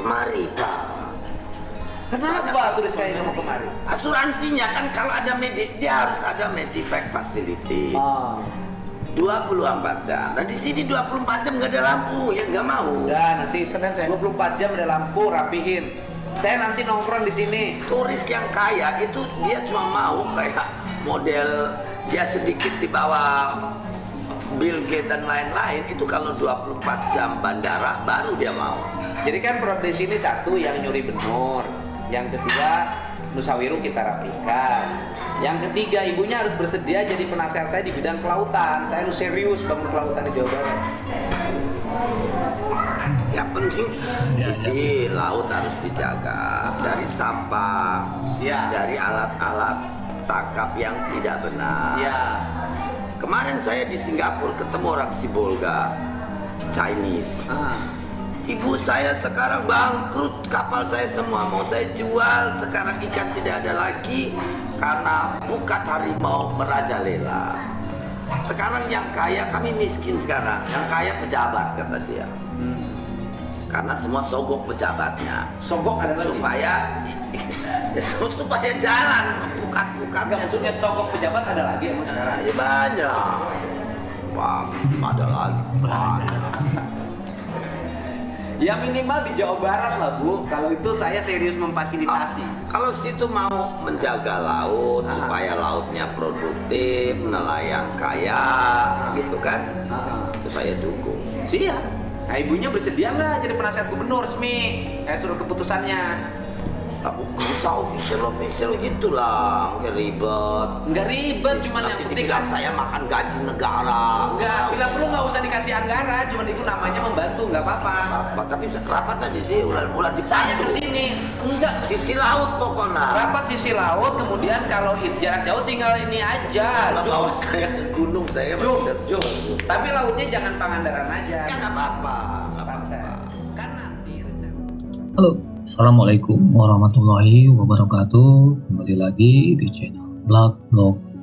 kemari, Pak. Kenapa tulis kayak mau kemari? Asuransinya kan kalau ada dia harus ada Medivac facility. 24 jam. Nah di sini 24 jam nggak ada lampu, ya nggak mau. Udah nanti 24 jam ada lampu, rapihin. Saya nanti nongkrong di sini. Turis yang kaya itu dia cuma mau kayak model dia sedikit di bawah Bill Gates dan lain-lain, itu kalau 24 jam bandara baru dia mau. Jadi kan produk di sini satu yang nyuri benur, yang kedua Nusawiru kita rapihkan, yang ketiga ibunya harus bersedia jadi penasehat saya di bidang kelautan. Saya harus serius bangun kelautan di Jawa Barat. Yang penting jadi laut harus dijaga dari sampah, dari alat-alat tangkap yang tidak benar. Kemarin saya di Singapura ketemu orang Sibolga, Chinese. Ibu saya sekarang bangkrut, kapal saya semua mau saya jual, sekarang ikan tidak ada lagi karena pukat harimau merajalela. Sekarang yang kaya, kami miskin sekarang, yang kaya pejabat kata dia. Karena semua sogok pejabatnya. Sogok ada lagi? Supaya jalan, pukat-pukatnya. Maksudnya sogok pejabat ada lagi emang sekarang? Ya banyak. Wah, ada lagi. Ya minimal di Jawa Barat lah Bu, kalau itu saya serius memfasilitasi. Kalau situ mau menjaga laut supaya lautnya produktif, nelayan kaya, gitu kan? Itu saya dukung. Siap. Nah ibunya bersedia nggak jadi penasihat gubernur resmi? Surat keputusannya. Aku usah official gitulah, nggak ribet. Nggak ribet, cuman yang penting kan saya makan gaji negara. Nggak, bila perlu nggak usah dikasih anggaran, cuman ibu namanya membantu, nggak apa-apa. Tapi rapat aja di ulan di saya kesini, enggak sisi laut pokoknya. Rapat sisi laut, kemudian kalau jarak jauh tinggal ini aja. Bawa saya ke gunung saya. Tapi lautnya jangan Pangandaran aja. Ya nggak apa-apa. Kan nanti rencana. Halo. Assalamualaikum warahmatullahi wabarakatuh. Kembali lagi di channel Blog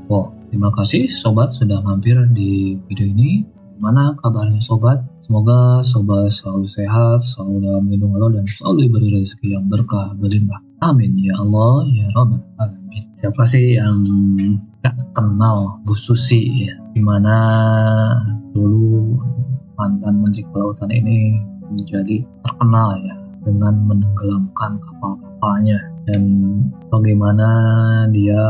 Wow. Terima kasih sobat sudah mampir di video ini. Gimana kabarnya sobat? Semoga sobat selalu sehat, selalu dalam lindungan Allah, dan selalu diberi rezeki yang berkah berlimpah. Amin ya Allah ya Rabbal alamin. Siapa sih yang gak kenal Bu Susi ya? Dimana dulu mantan Menteri Kelautan ini menjadi terkenal ya dengan menenggelamkan kapal-kapalnya, dan bagaimana dia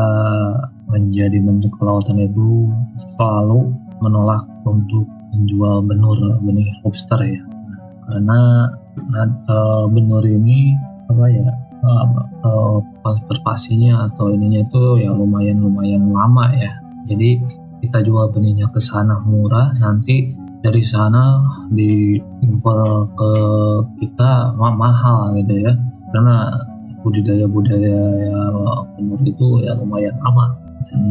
menjadi Menteri Kelautan itu selalu menolak untuk menjual benih lobster ya, karena benur ini konservasinya atau ininya itu ya lumayan lama ya. Jadi kita jual benihnya ke sana murah, nanti dari sana diimpor ke kita mahal gitu ya, karena budidaya benur itu ya lumayan lama dan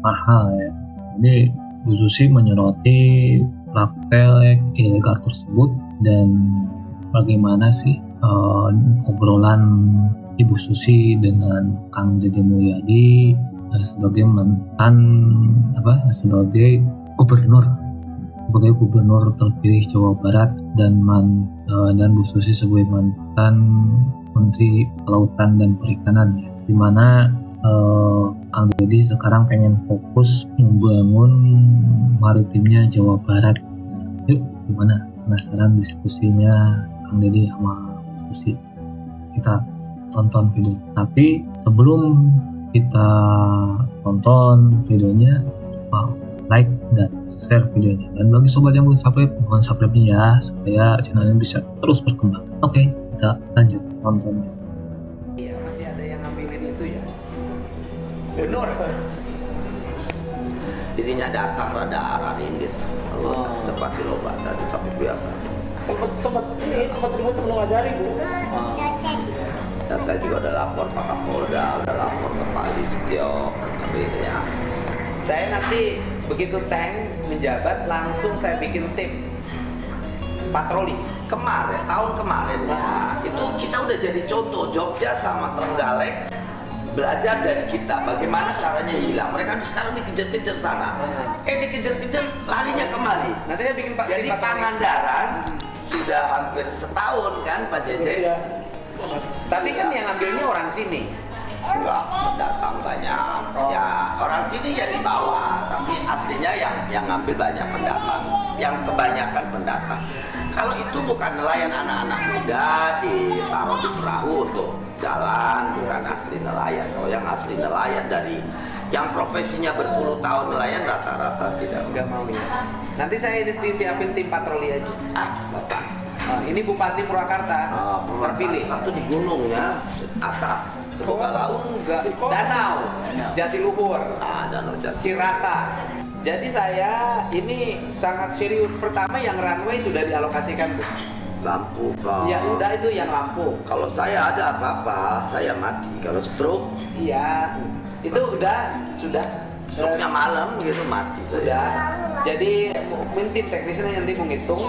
mahal ya. Jadi Bu Susi menyoroti praktek ilegal tersebut, dan bagaimana sih obrolan Ibu Susi dengan Kang Deddy Mulyadi sebagai sebagai gubernur terpilih Jawa Barat, dan Bu Susi sebagai mantan Menteri Kelautan dan Perikanan ya, dimana Kang Deddy sekarang pengen fokus membangun maritimnya Jawa Barat. Yuk, gimana? Penasaran diskusinya Kang Deddy sama Bu Susi? Kita tonton video. Tapi sebelum kita tonton videonya, like dan share videonya. Dan bagi sobat yang belum subscribe, mohon subscribe-nya ya, supaya channel ini bisa terus berkembang. Oke, kita lanjut nontonnya. Iya, masih ada yang ngambilin itu ya. Benur. Jadinya datang rada arahin gitu. Kalau cepat di lomba tadi, tapi biasa. Sempat ribut sebelum ngajari Bu. Dan saya juga udah lapor Pak Kapolda, udah lapor ke Pak Listio, ya. Saya nanti begitu tank menjabat langsung saya bikin tim patroli. Tahun kemarin ya, itu kita udah jadi contoh. Jogja sama Trenggalek belajar dari kita bagaimana caranya hilang. Mereka sekarang dikejar-kejar sana, dikejar-kejar larinya kemari. Nanti saya bikin jadi Pangandaran sudah hampir setahun kan Pak Cece? Iya. Tapi kan yang ngambilnya orang sini. Enggak, pendatang banyak. Ya, orang sini ya di bawah, tapi aslinya yang ngambil banyak pendatang. Yang kebanyakan pendatang. Kalau itu bukan nelayan anak-anak muda ditaruh di perahu untuk jalan, bukan asli nelayan. Kalau yang asli nelayan dari yang profesinya berpuluh tahun nelayan rata-rata tidak. Enggak mau ya. Nanti saya disiapin tim patroli aja. Bapak. Ini Bupati Purwakarta terpilih. Purwakarta tuh di gunung ya, atas terbuka laut. Enggak, danau, Jatiluhur, Danau Jati. Cirata. Jadi saya ini sangat serius. Pertama yang runway sudah dialokasikan, Bu. Lampu Pak. Ya udah itu yang lampu. Kalau saya ada apa-apa, saya mati. Kalau stroke, Iya, itu sudah. stroke-nya malam gitu mati saya. Sudah. Jadi mungkin tim teknisnya nanti menghitung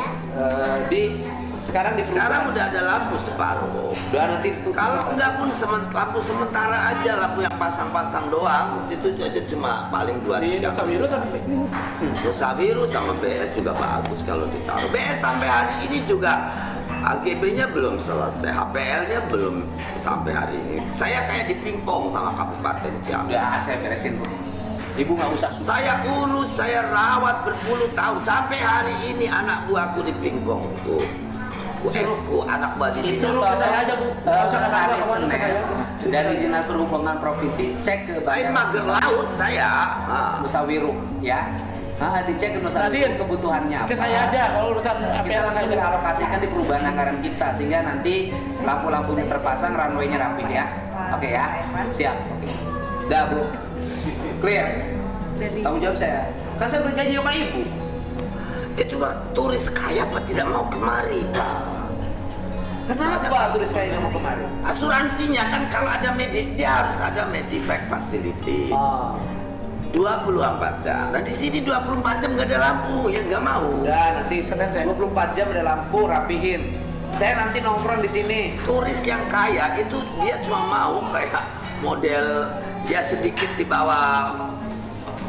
sekarang di Sekarang udah ada lampu separuh. udah nanti itu. Kalau enggak pun lampu sementara aja, lampu yang pasang-pasang doang, itu aja cuma paling 2-3. Di Nusa Wiru kan Nusa Wiru sama BS juga bagus kalau ditaruh. BS sampai hari ini juga AGB-nya belum selesai, HPL-nya belum sampai hari ini. Saya kayak di pingpong sama Kabupaten Ciamis. Udah saya beresin, Bu. Ibu nggak usah susah. Saya urus, saya rawat berpuluh tahun sampai hari ini anak buahku di pingpong tuh. Ku anak buah di suruh ke saya aja, Bu. Nggak usah hari kemana-mana ke saya. Senin dari Dinas Perhubungan Provinsi cek ke Saya mager laut saya. Nusa Wiru ya. Dicek ke Nusa Wiru Nadine, kebutuhannya apa. ke saya aja kalau urusan Kita APL langsung saya. dialokasikan di perubahan anggaran kita sehingga nanti lampu-lampunya terpasang, runway-nya rapi ya. Oke ya, siap. Udah Bu, clear. Tanggung jawab saya. Kan saya udah janji sama Ibu. Itu turis kaya Pak tidak mau kemari Pak. Kenapa turis kaya nggak mau kemarin? Asuransinya kan kalau ada dia harus ada Medivac facility. 24 jam. Nah di sini 24 jam nggak ada lampu, ya nggak mau. Udah nanti 24 jam ada lampu rapihin. Saya nanti nongkrong di sini. Turis yang kaya itu dia cuma mau kayak model dia sedikit di bawah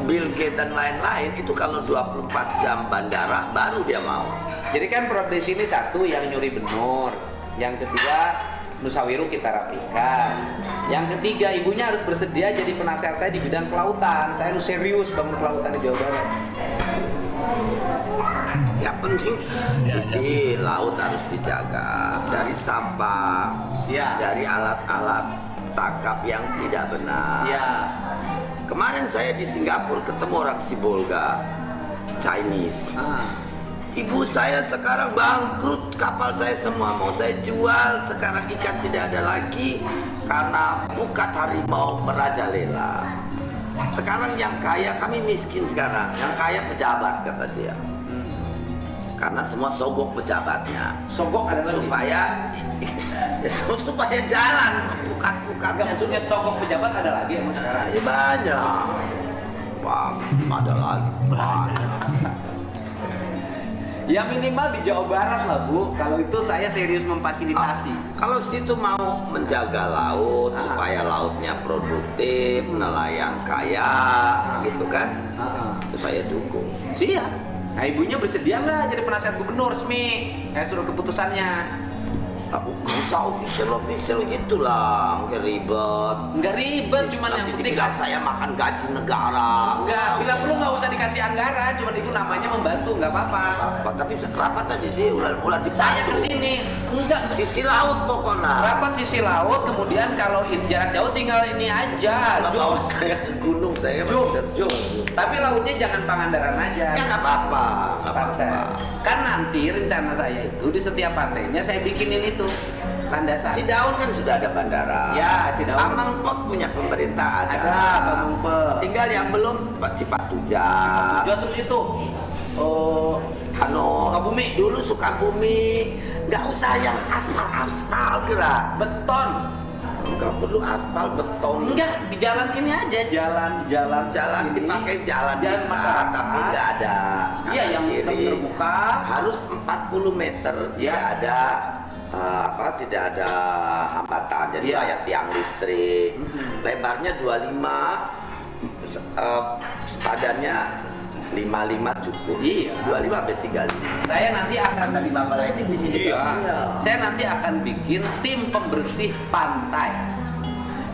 Bill Gates dan lain-lain, itu kalau 24 jam bandara baru dia mau. Jadi kan di sini satu yang nyuri benur, yang kedua Nusa Wiru kita rapikan, yang ketiga ibunya harus bersedia jadi penasehat saya di bidang kelautan. Saya harus serius bangun kelautan di Jawa Barat. Yang penting di laut harus dijaga dari sampah, dari alat-alat tangkap yang tidak benar. Kemarin saya di Singapura ketemu orang Sibolga, Chinese. Ibu saya sekarang bangkrut, kapal saya semua mau saya jual. Sekarang ikan tidak ada lagi karena pukat harimau merajalela. Sekarang yang kaya, kami miskin sekarang. Yang kaya pejabat kata dia. Karena semua sogok pejabatnya. Sogok ada lagi? Supaya jalan pukat-pukatnya. Enggak, maksudnya sogok pejabat ada lagi emang sekarang? Ya banyak. Wah, ada lagi. Banyak. Ya minimal di Jawa Barat lah Bu. Kalau itu saya serius memfasilitasi. Kalau situ mau menjaga laut supaya lautnya produktif, nelayan kaya, gitu kan? Itu saya dukung. Siap. Nah ibunya bersedia nggak jadi penasihat gubernur resmi? Suruh keputusannya. Aku nggak usah official gitulah, nggak ribet. Nggak ribet, cuman yang penting dibilang saya makan gaji negara. Nggak, bila perlu nggak usah dikasih anggaran, cuman ibu namanya membantu, nggak apa-apa. Tapi rapat aja di ulah Saya kesini, enggak sisi laut pokoknya. rapat sisi laut, kemudian kalau jarak jauh tinggal ini aja. Bawa saya ke gunung saya. Tapi lautnya jangan Pangandaran aja. Ya nggak apa-apa. Pantai. Kan nanti rencana saya itu di setiap pantainya saya bikinin itu landasan. Cidaun kan sudah ada bandara. Ya, Cidaun. Amangpek punya pemerintah ada. Ada, Amangpek. Tinggal yang belum Cipatuja. Terus itu Sukabumi. Dulu Sukabumi. Nggak usah yang aspal gerak. Beton. Nggak perlu aspal, beton. Enggak, di jalan ini aja, jalan ini. Dipakai jalan besar, tapi nggak ada. Iya, yang kiri. terbuka. Harus 40 meter, tidak ada tidak ada hambatan. Jadi kayak tiang listrik. Lebarnya 25, sepadannya 55 cukup. Iya. 25 sampai 35. Saya nanti akan Tadi Bapak lain di sini. Iya. Saya nanti akan bikin tim pembersih pantai.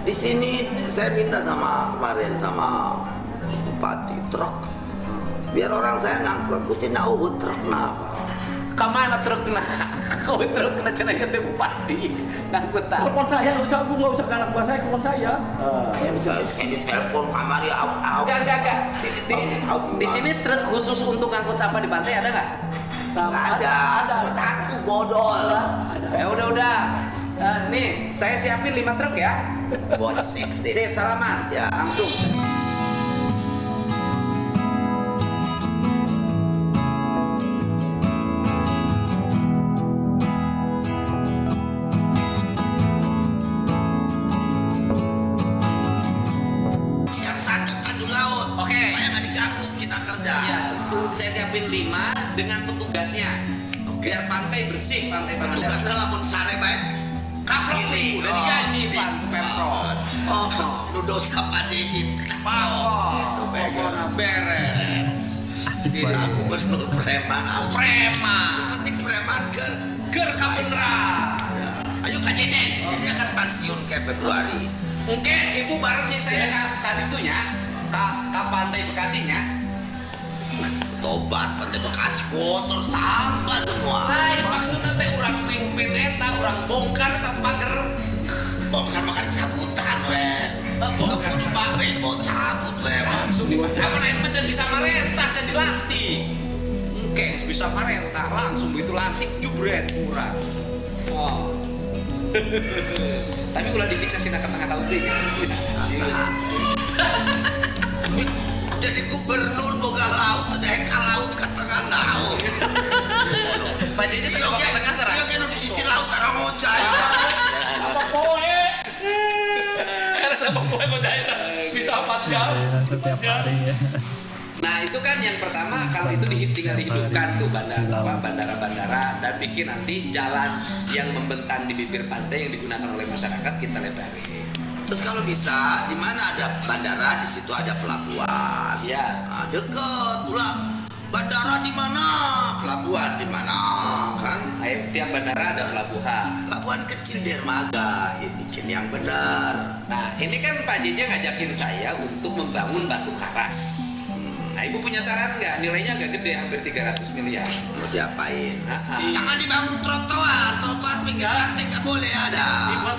Di sini saya minta kemarin sama bupati truk. Biar orang saya ngangkutin truk kenapa? Kemana truk kena? Kau truk kena cenanya teh bupati. Ngangkut tahu. Telepon saya nggak usah, nggak usah anak buah saya, telepon saya. Ya bisa di telepon kamari Enggak. Di sini truk khusus untuk ngangkut sampah di pantai ada nggak? ada. Satu bodol. Ya udah. Nih, saya siapin 5 truk ya. Sip, salaman. Ya. Langsung. Yang satu pandu laut. Oke. Supaya nggak diganggu kita kerja. Iya, saya siapin 5 dengan petugasnya. Biar pantai bersih, pantai Petugas Pangandaran. lamun sare baik. Kaplok nih, udah digaji Pemprov. Nudo siapa dikit. Pokoknya beres. Aku gubernur preman. Penting preman Ger kabeneran. Ayo Kak Jejeng, ini akan pensiun ke Februari. Oke, ibu barunya saya tadi itunya ke pantai Bekasinya. Tobat, pantai Bekasi kotor sampah semua. Lain maksudnya teh orang mimpin eta, orang bongkar eta pager. Bongkar makan sabutan we. Bongkar. Kudu babe mau cabut we. Langsung dimakan. Apa lain macam bisa merentah jadi latih. Oke, bisa merentah langsung begitu latih jubret murah. Oh. Tapi ulah disiksa sih ke tengah laut deh. Jadi gubernur boga laut, deka laut ke tengah laut. Bajunya saya ke tengah terang. Iya kan di sisi laut ada ngocai. Apa poe? Karena sama poe ngejahit bisa 4 jam. Setiap hari ya. Nah itu kan yang pertama kalau itu tinggal dihidupkan tuh bandara-bandara dan bikin nanti jalan yang membentang di bibir pantai yang digunakan oleh masyarakat kita lebarin. Terus kalau bisa, di mana ada bandara, di situ ada pelabuhan. Iya. Nah, deket pula. Bandara di mana? Pelabuhan di mana? Kan? Ayo tiap bandara ada pelabuhan. Pelabuhan kecil dermaga, ya, bikin yang benar. Nah ini kan Pak JJ ngajakin saya untuk membangun batu karas. Nah ibu punya saran nggak? Nilainya agak gede, hampir 300 miliar. Mau diapain? Ah. Jangan dibangun trotoar pinggir pantai nggak boleh ada.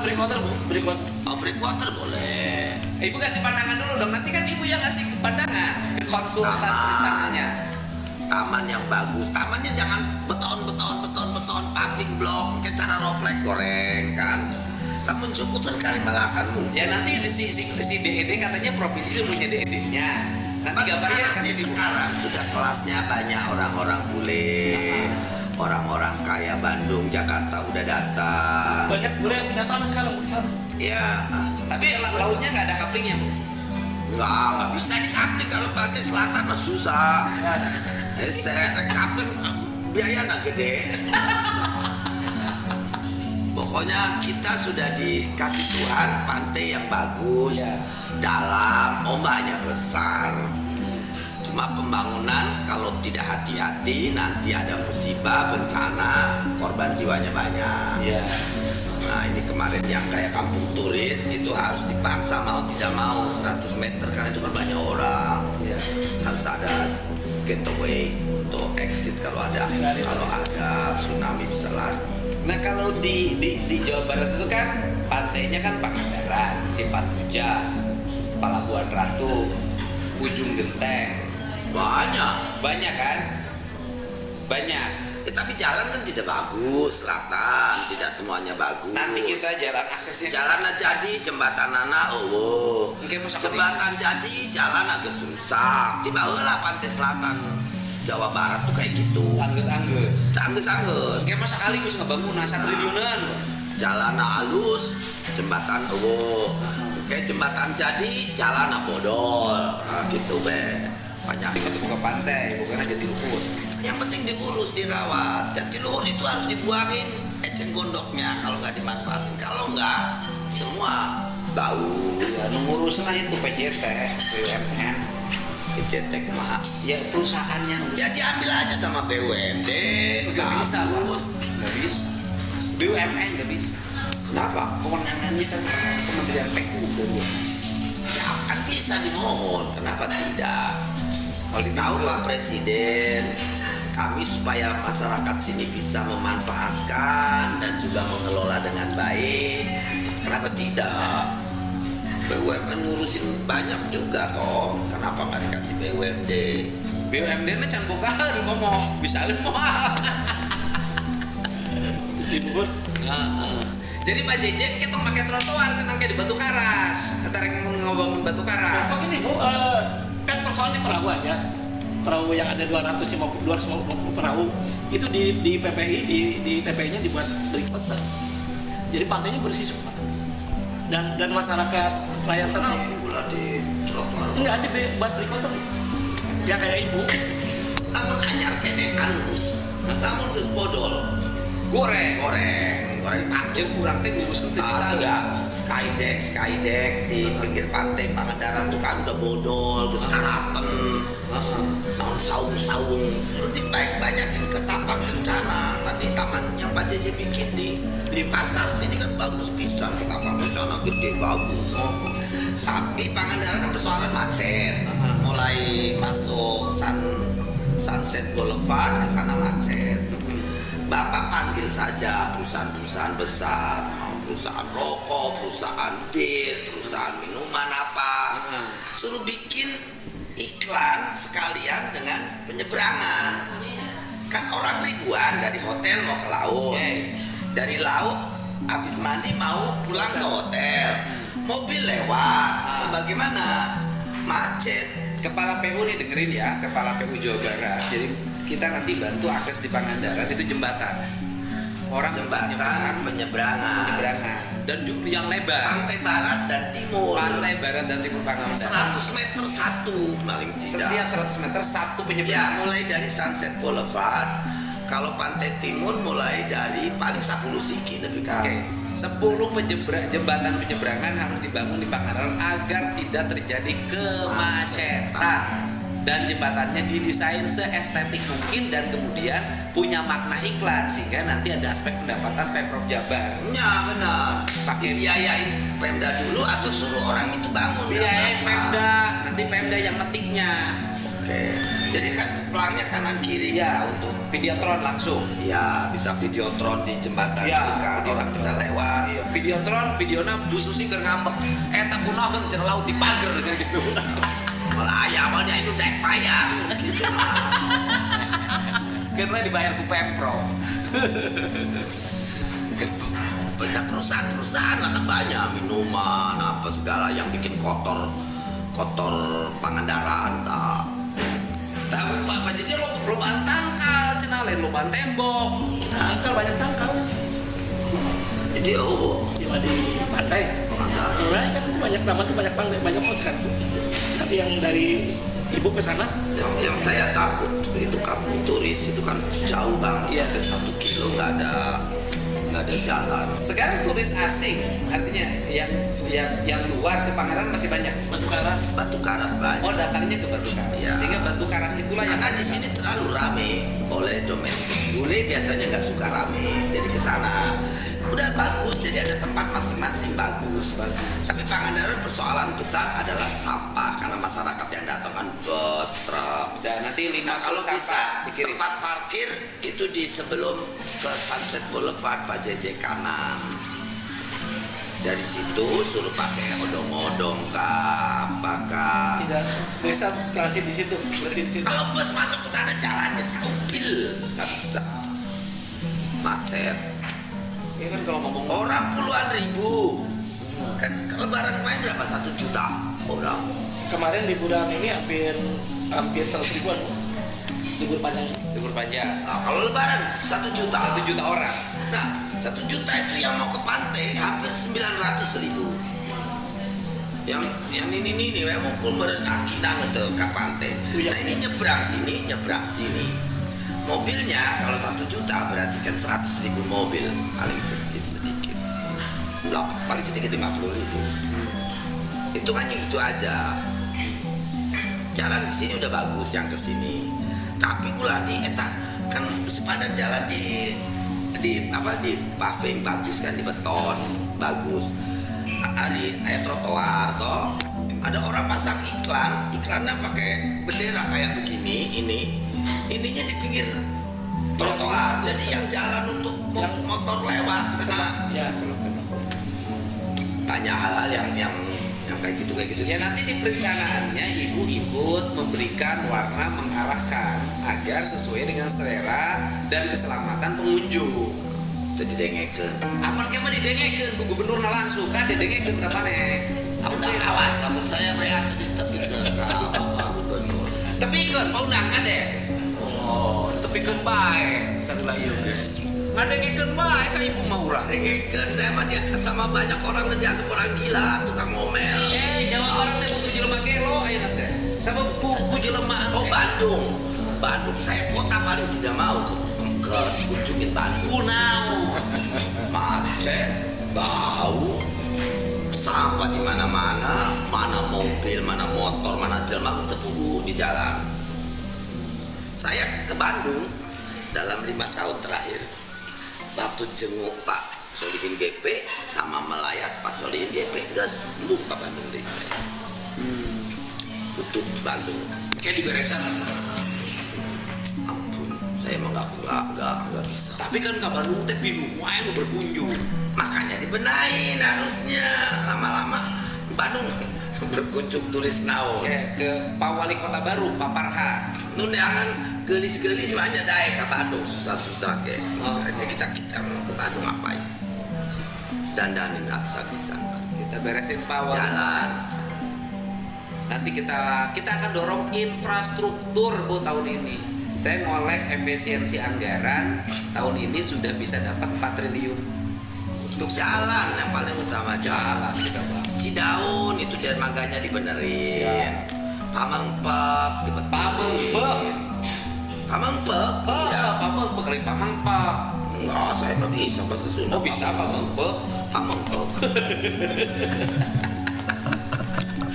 Breakwater, Bu. Breakwater. Oh, breakwater boleh. Ibu kasih pandangan dulu dong. Nanti kan ibu yang ngasih pandangan ke konsultan Taman. rencananya. Taman yang bagus. Tamannya jangan beton, paving block, kayak cara roplek goreng kan. Namun cukup sekali melakukanmu. Ya nanti si DED katanya provinsi punya DED-nya. Nanti gambarnya kasih di sekarang sudah kelasnya banyak orang-orang bule, orang-orang kaya Bandung, Jakarta udah datang. Banyak boleh punya tanah sekarang Bu, di sana. Ya, Tapi lautnya nggak ada kaplingnya, Bu. nggak bisa dikapling kalau pantai selatan mah susah. Saya kapling biaya nggak gede. Pokoknya kita sudah dikasih Tuhan pantai yang bagus, dalam, ombaknya besar. Cuma pembangunan kalau tidak hati-hati nanti ada musibah, bencana, korban jiwanya banyak. Iya. Nah ini kemarin yang kayak kampung turis itu harus dipaksa mau tidak mau 100 meter karena itu kan banyak orang. Iya. Harus ada getaway untuk exit kalau ada tsunami bisa lari. Nah kalau di Jawa Barat itu kan pantainya kan Pangandaran, Cipatujah, Pelabuhan Ratu, Ujung Genteng. Banyak kan? Banyak. Tapi jalan kan tidak bagus, selatan tidak semuanya bagus. Nanti kita jalan aksesnya. Jalan jadi jembatan anak, jembatan jadi jalan agak susah. Tiba-tiba pantai selatan Jawa Barat tuh kayak gitu. Anggus. Anggus. Kayak masa kali gue ngebangun 1 triliunan. Jalan halus, jembatan kayak jembatan jadi jalan bodol. Nah, gitu be. Banyak. Itu bukan pantai, bukan aja Jatiluhur. Yang penting diurus, dirawat. Jatiluhur itu harus dibuangin eceng gondoknya kalau nggak dimanfaatin. Kalau nggak, semua bau. Ya, ngurusnya itu PJT, BUMN. Cetek mah. Ya perusahaannya. Ya diambil aja sama BUMD. Nggak bisa, Bagus. Nggak bisa. BUMN nggak bisa. Kenapa? Kewenangannya kan Kementerian PU dulu. Ya kan bisa dimohon. Kenapa tidak? Kasih tahu Pak Presiden, kami supaya masyarakat sini bisa memanfaatkan dan juga mengelola dengan baik. Kenapa tidak? BUMN ngurusin banyak juga toh. Kenapa nggak dikasih BUMD? BUMD-nya can buka di ngomong bisa mau. Jadi Pak JJ kita pakai trotoar senang kayak di Batu Karas. Antara yang ngomongin Batu Karas. Besok ini Bu, kan persoalannya perahu aja. Perahu yang ada 250 perahu itu di PPI di TPI-nya dibuat berikut. Jadi pantainya bersih semua. Dan masyarakat rakyat sana Pula di trotoar. nggak ada buat berikut ya kayak ibu. Namun anyar kene halus. Namun geus bodol. Goreng Pacet kurang teh ngurus teh bisa. ada skydeck di pinggir pantai Pangandaran tuh kan udah bodol, terus karaten, tahun saung-saung, lebih baik banyakin ketapang kencana. Tadi taman yang Pak JJ bikin di pasar sini kan bagus pisan, ketapang kencana gede bagus. Tapi Pangandaran kan persoalan macet, mulai masuk Sunset Boulevard ke sana macet. Bapak panggil saja perusahaan-perusahaan besar, mau perusahaan rokok, perusahaan bir, perusahaan minuman apa, suruh bikin iklan sekalian dengan penyeberangan. Kan orang ribuan dari hotel mau ke laut, dari laut habis mandi mau pulang ke hotel, mobil lewat, bagaimana? Macet. Kepala PU nih dengerin ya, Kepala PU Jawa Barat. Jadi kita nanti bantu akses di Pangandaran itu jembatan. Orang Jembatan penyeberangan. Dan yang lebar. Pantai barat dan timur. Pantai barat dan timur Pangandaran. 100 meter satu paling tidak. Setiap 100 meter satu Ya penyeberangan. mulai dari Sunset Boulevard. Kalau pantai timur mulai dari paling 10 siki lebih kan. Oke. 10 jembatan penyeberangan harus dibangun di Pangandaran agar tidak terjadi kemacetan. Dan jembatannya didesain seestetik mungkin dan kemudian punya makna iklan sehingga nanti ada aspek pendapatan Pemprov Jabar. Ya benar. Pakai Biayain Pemda dulu atau suruh orang itu bangun. biayain apa? Pemda, nanti Pemda yang metiknya. Oke. Jadi kan pelangnya kanan kiri Ya, bisa untuk Videotron langsung. ya bisa videotron di jembatan Ya, itu kan orang videotron. bisa lewat. Iya, Videotron, videona Bu Susi keur ngambek. Eta kunaon cenah laut di pager cenah gitu. Malah ayamnya itu dek bayar. Karena dibayar ku Pemprov. Banyak perusahaan lah kan banyak minuman apa segala yang bikin kotor Pangandaran tak. Tahu Pak JJ lobaan tangkal cenah lain lobaan tembok. Tangkal banyak tangkal. Jadi Di pantai. Pangandaran. Nah, kan itu banyak taman tuh banyak pantai banyak kontrak. Tapi yang dari ibu ke sana Yang saya takut itu kampung turis itu kan jauh banget, sampai 1 kilo nggak ada jalan. Sekarang turis asing artinya yang luar ke Pangandaran masih banyak. Batu Karas. Batu Karas banyak. Oh datangnya ke Batu Karas. Iya. Sehingga Batu Karas itulah yang Karena di sini terlalu rame oleh domestik. Bule biasanya nggak suka rame, jadi ke sana udah bagus. Jadi ada tempat masing-masing bagus. Tapi Pangandaran persoalan besar adalah sampah karena masyarakat yang datang kan bus, truk. Dan nanti 5 Kalau sampah bisa dikirim. tempat parkir itu di sebelum ke Sunset Boulevard Pak JJ kanan. Dari situ suruh pakai odong-odong kah, apakah. Tidak bisa transit di situ, berhenti di situ. Kalau bus masuk ke sana jalannya seupil, nggak bisa. Macet. Ya kan kalau ngomong Orang puluhan ribu. Kan lebaran kemarin berapa? 1 juta orang. Kemarin liburan ini hampir 100 ribuan libur panjang. libur panjang Nah, kalau lebaran 1 juta. 1 juta orang. Nah, 1 juta itu yang mau ke pantai hampir 900 ribu. Yang ini mau kulmeren akinan untuk ke pantai. Nah ini nyebrang sini. Mobilnya kalau 1 juta berarti kan 100 ribu mobil paling sedikit. Paling sedikit 50 ribu. Itu kan yang itu aja. jalan di sini udah bagus yang ke sini. Tapi ulah di eta kan sepadan jalan di paving bagus kan, di beton bagus. Hari trotoar toh ada orang pasang iklannya pakai bendera kayak begini, ininya di pinggir trotoar, jadi yang jalan untuk motor lewat karena banyak hal-hal yang kayak gitu ya. Nanti di perencanaannya ibu ikut memberikan warna, mengarahkan agar sesuai dengan selera dan keselamatan pengunjung. Jadi dengekeun apa kemana didengekeun ku gubernur langsung kan didengekeun ka maneh. Udah awas namun saya mereka ditepikeun ka Pak Gubernur. Tepikeun mau undangan deh. Oh, tepikeun bae sarua ieu geus. Ngadengekeun bae ka ibu mah urang. Dengekeun saya mah dia sama banyak orang dan dianggap orang gila, tukang ngomel. Jawa Barat teh butuh jelema gelo ayeuna teh. Sabab ku jelema Bandung saya kota paling tidak mau ke kunjungin Bandung. Kunaon? Macet, bau, sampah di mana-mana, mana mobil, mana motor, mana jelma ketemu di jalan. Saya ke Bandung dalam 5 tahun terakhir. Waktu jenguk Pak Solihin GP sama melayat Pak Solihin GP gas lupa Bandung deh. Tutup Bandung. Kayak diberesan. Ampun, saya emang nggak bisa. Tapi kan ke Bandung teh bingung wae nu berkunjung. Makanya dibenahin harusnya lama-lama Bandung berkunjung turis naon. Ke Pak Wali Kota baru Pak Farhan. Nun jangan gelis-gelis banyak dae ke Bandung susah-susah ke. Hanya kita mau ke Bandung ngapain? Dandanin nggak bisa. Kita beresin Pak Wali. Jalan. Nanti kita akan dorong infrastruktur Bu tahun ini. Saya ngolek efisiensi anggaran tahun ini sudah bisa dapat 4 triliun Untuk jalan yang paling utama jalan. Kita Pak. Cidaun itu dermaganya dibenerin. Pamengpek Pamengpek. Iya. Pamengpek kali Pamengpek. Enggak, saya mah bisa bahasa Sunda. Oh bisa Pamengpek. Pamengpek.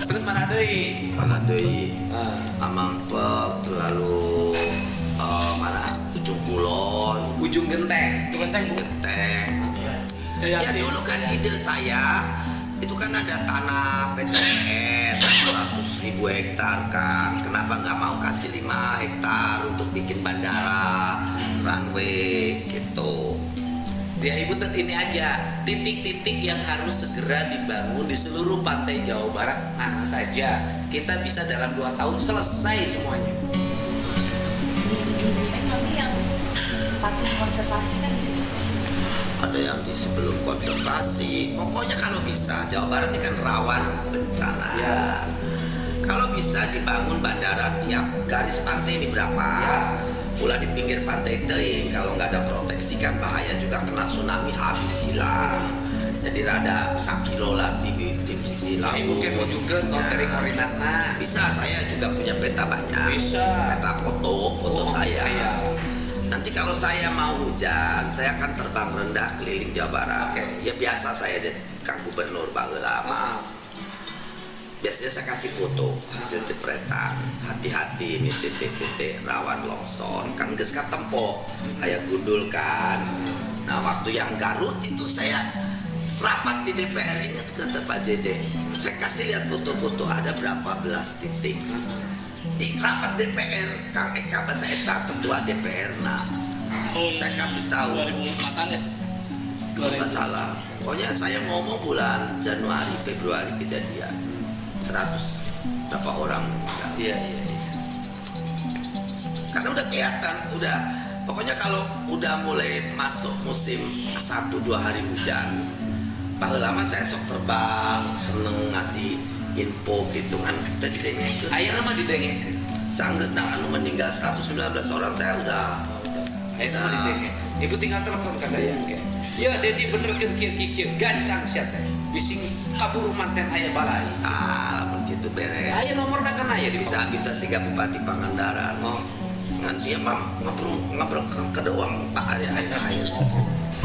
Terus mana deui? Pamengpek terlalu mana? Ujung Kulon, Ujung Genteng. Genteng. Ya dulu kan ide saya itu kan ada tanah PTN 100.000 hektar kan. Kenapa nggak mau kasih 5 hektar untuk bikin bandara, runway gitu. Ya Ibu ini aja titik-titik yang harus segera dibangun di seluruh pantai Jawa Barat mana saja. Kita bisa dalam 2 tahun selesai semuanya. Di ujung Genteng tapi yang patung konservasi kan di situ. Ada yang di sebelum konservasi. Pokoknya kalau bisa, Jawa Barat ini kan rawan bencana. Ya. Kalau bisa dibangun bandara tiap garis pantai ini berapa? Ya. Pula di pinggir pantai teing, kalau nggak ada proteksi kan bahaya juga kena tsunami habis hilang. Jadi rada sakilo lah di sisi laut. Ibu kan mau juga koordinatnya. Bisa, saya juga punya peta banyak. Bisa. Peta foto saya. Iya. Nanti kalau saya mau hujan, saya akan terbang rendah keliling Jawa Barat. Oke. Ya biasa saya jadi Kang Gubernur lama. Biasanya saya kasih foto hasil jepretan. Hati-hati ini titik-titik rawan longsor. Kan geus katempo, kayak gundul kan. Nah waktu yang Garut itu saya rapat di DPR, ingat kata Pak JJ. Saya kasih lihat foto-foto ada berapa belas titik. Di rapat DPR, Kang Eka Basa Eta ketua DPR, saya kasih tahu 2004 ya? nggak salah, pokoknya saya ngomong bulan Januari, Februari kejadian 100 berapa orang meninggal. Iya. Karena udah kelihatan, pokoknya kalau udah mulai masuk musim 1-2 hari hujan, lama saya sok terbang, seneng ngasih info gitu kan. Tadi dengek. Ayo nama didengek. Sanggeus nang anu meninggal 119 orang, saya udah. Ayo nama didengek. Ibu tinggal telepon ke saya. Ya Dedi benerkeun kieu gancang sia teh. Bising kabur manten aya balai. Lamun gitu beres. Aya nomorna kan aya di Bisa siga Bupati Pangandaran. Ngan dia mah ngobrol ke doang Pak Ari air.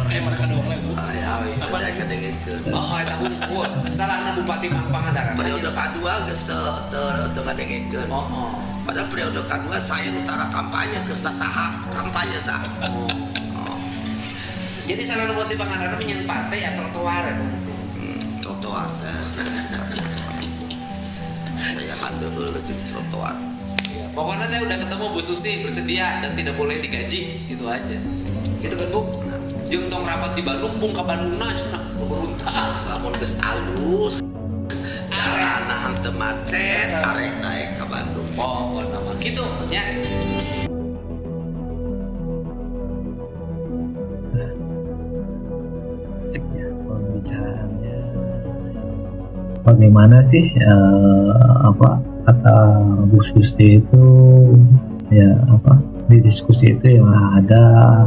mereka doang lah Bu. Ya, apa yang ngedengitkeun. Oh, eta unggul. Salahna Bupati Pangandaran. Periode kedua geus teu ngedengitkeun. Oh. Pada periode kedua saya utara kampanye ke sasaha kampanye tah. Jadi salahna Bupati Pangandaran menyen pantai atau trotoar itu. Trotoar saya handal ke trotoar. Ya, pokoknya saya udah ketemu Bu Susi bersedia dan tidak boleh digaji, itu aja. Gitu kan Bu? Jeung tong rapat di Bandung, bung ka Bandungna cenah beruntah. Lamun geus alus. Jalanan teu macet, arek naik ke Bandung. Pokokna mah kitu nya. Asik ya pembicaraannya. Bagaimana sih apa kata Bu Susti itu ya apa di diskusi itu yang ada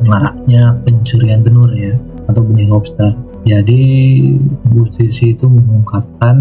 maraknya pencurian benur ya atau benih lobster. Jadi Bu Susi itu mengungkapkan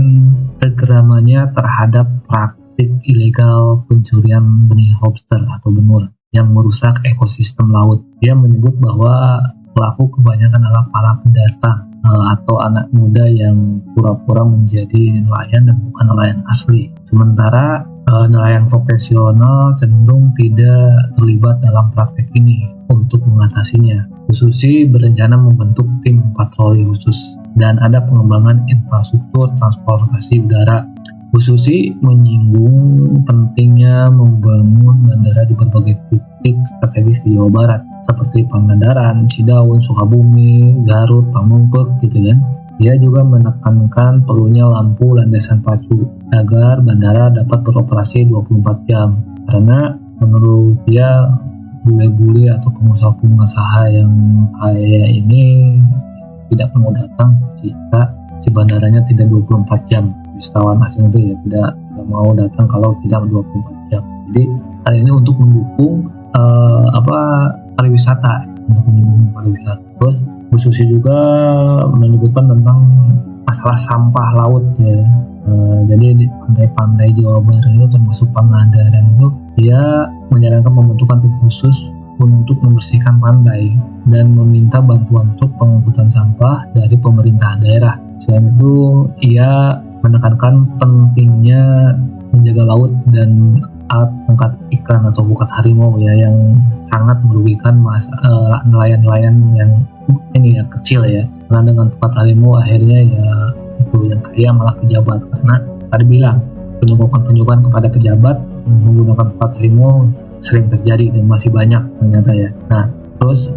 kegeramannya terhadap praktik ilegal pencurian benih lobster atau benur yang merusak ekosistem laut. Dia menyebut bahwa pelaku kebanyakan adalah para pendatang atau anak muda yang pura-pura menjadi nelayan dan bukan nelayan asli. Sementara nelayan profesional cenderung tidak terlibat dalam praktek ini. Untuk mengatasinya, Bu Susi berencana membentuk tim patroli khusus dan ada pengembangan infrastruktur transportasi udara. Bu Susi menyinggung pentingnya membangun bandara di berbagai titik strategis di Jawa Barat seperti Pangandaran, Cidaun, Sukabumi, Garut, Pamengpeuk gitu kan. Dia juga menekankan perlunya lampu landasan pacu agar bandara dapat beroperasi 24 jam karena menurut dia bule-bule atau pengusaha-pengusaha yang kaya ini tidak mau datang jika si bandaranya tidak 24 jam. Wisatawan asing itu ya tidak mau datang kalau tidak 24 jam. Jadi hal ini untuk mendukung pariwisata, untuk mendukung pariwisata. Terus Bu Susi juga menyebutkan tentang masalah sampah laut ya. Jadi di pantai-pantai Jawa Barat itu termasuk Pangandaran itu dia menyarankan pembentukan tim khusus untuk membersihkan pantai dan meminta bantuan truk pengangkutan sampah dari pemerintahan daerah. Selain itu ia menekankan pentingnya menjaga laut dan alat tangkap ikan atau bukat harimau ya yang sangat merugikan nelayan-nelayan yang ini ya kecil ya. Karena dengan bukat harimau akhirnya ya itu yang kaya malah pejabat karena tadi bilang penyuapan kepada pejabat menggunakan bukat harimau sering terjadi dan masih banyak ternyata ya. Nah terus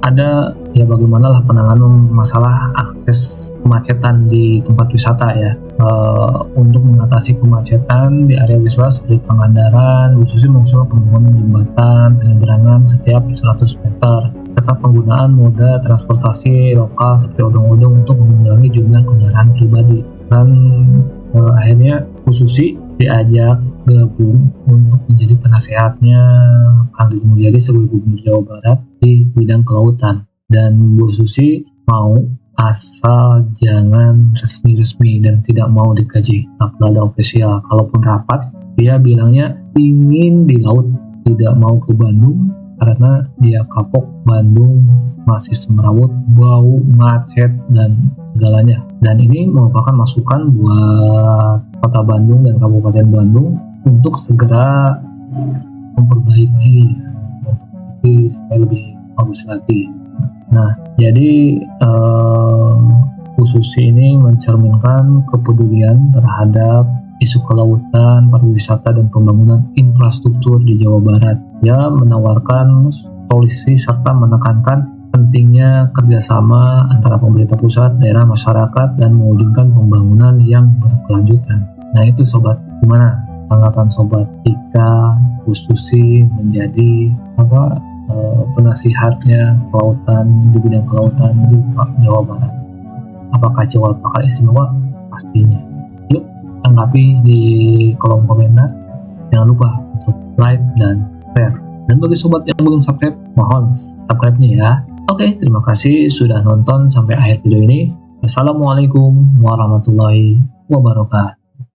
ada ya bagaimana lah penanganan masalah akses kemacetan di tempat wisata ya. Untuk mengatasi kemacetan di area wisata seperti Pangandaran, Bu Susi mengusulkan pembangunan jembatan penyeberangan setiap 100 meter serta penggunaan moda transportasi lokal seperti odong-odong untuk mengurangi jumlah kendaraan pribadi. Dan akhirnya Bu Susi diajak gabung untuk menjadi penasehatnya Kang Deddy Mulyadi sebagai Gubernur Jawa Barat di bidang kelautan. Dan Bu Susi mau asal jangan resmi-resmi dan tidak mau digaji, tak ada ofisial. Kalaupun rapat, dia bilangnya ingin di laut, tidak mau ke Bandung karena dia kapok Bandung masih semrawut, bau, macet dan segalanya. Dan ini merupakan masukan buat Kota Bandung dan Kabupaten Bandung untuk segera memperbaiki supaya lebih bagus lagi. Nah, jadi Bu Susi ini mencerminkan kepedulian terhadap isu kelautan, pariwisata, dan pembangunan infrastruktur di Jawa Barat. Dia menawarkan solusi serta menekankan pentingnya kerjasama antara pemerintah pusat, daerah, masyarakat, dan mewujudkan pembangunan yang berkelanjutan. Nah itu sobat, gimana tanggapan sobat jika Bu Susi menjadi penasihatnya kelautan di bidang kelautan di Jawa Barat? Apakah Jawa bakal istimewa? Pastinya. Yuk tanggapi di kolom komentar. Jangan lupa untuk like dan share. Dan bagi sobat yang belum subscribe, mohon subscribe-nya ya. Oke, terima kasih sudah nonton sampai akhir video ini. Wassalamualaikum warahmatullahi wabarakatuh.